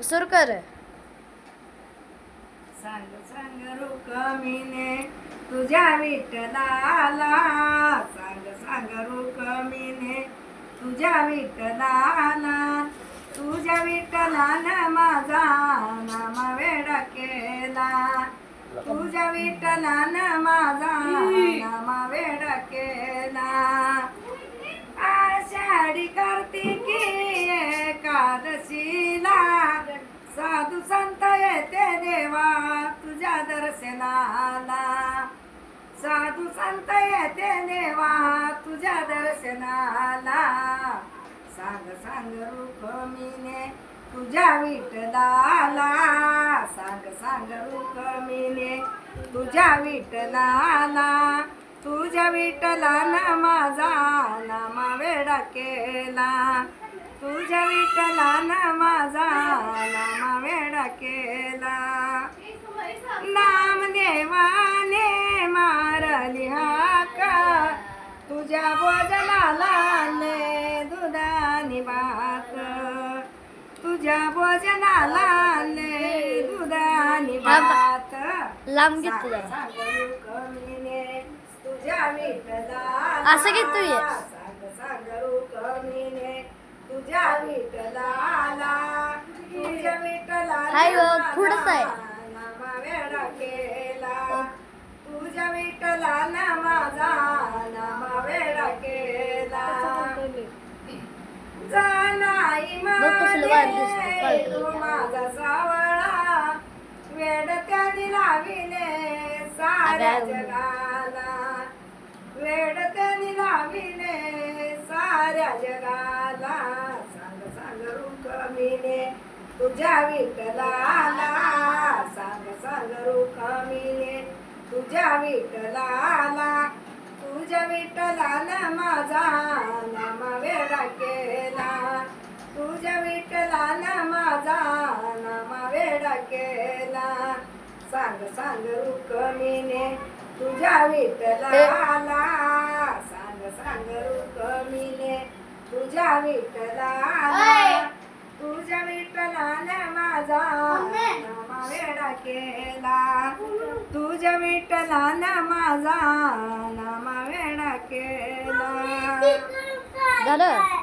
सुरू कर. सांग सांग रुक्मिणे तुझ्या विठ्ठलाला, सांग सांग रुक्मिणे तुझ्या विठ्ठलाला, तुझ्या विठ्ठलानं माझा नाम वेडा केला, तुझ्या विठ्ठलानं माझा नाम वेडा केला. आषाढी कार्तिकी एकादशीला साधू संत येते देवा तुझ्या दर्शनाला, साधू संत येते देवा तुझ्या दर्शनाला. सांग सांग रुक्मिणे तुझ्या विठ्ठलाला, सांग सांग रुक्मिणे तुझ्या विठ्ठलाला, तुझ्या विठ्ठलानं माझा नाम वेडा केला, तुझ्या विठ्ठलानं माझा नाम वेडा केला. नामदेवाने मारली हाक तुझ्या भोजनाला ने दुधानी भात, तुझ्या भोजनाला ने दुधानी भात. लांब घेत तुझा तुझ्या विठ्ठलाला, असं घेत तू ये. सांग सांग रुक्मिणे तुझ्या विठ्ठलाला, तुझ्या हाय विठ्ठलाला पुढंच आहे. नाम वेडा केला, तुझ्या विठ्ठलानं माझा नाम वेडा केला. जानाई मध्ये तू माझा सावळा, वेड त्याने लाविले साऱ्या जगाला, वेड त्याने लाविले साऱ्या जगाला. सांग सांग रुक्मिणे तुझ्या विठ्ठलाला, सांग सांग रुक्मिणे तुझ्या विठ्ठलाला, तुझ्या विठ्ठलानं माझा नाम वेडा केला, तुझ्या विठ्ठलानं माझा नाम वेडा केला. सांग सांग रुक्मिणे तुझ्या विठ्ठलाला, सांग सांग रुक्मिणे तुझ्या विठ्ठलाला, तुझ्या विठ्ठलानं माझा नाम वेडा केला, तुझ्या विठ्ठलानं माझा नाम वेडा केला. झालं.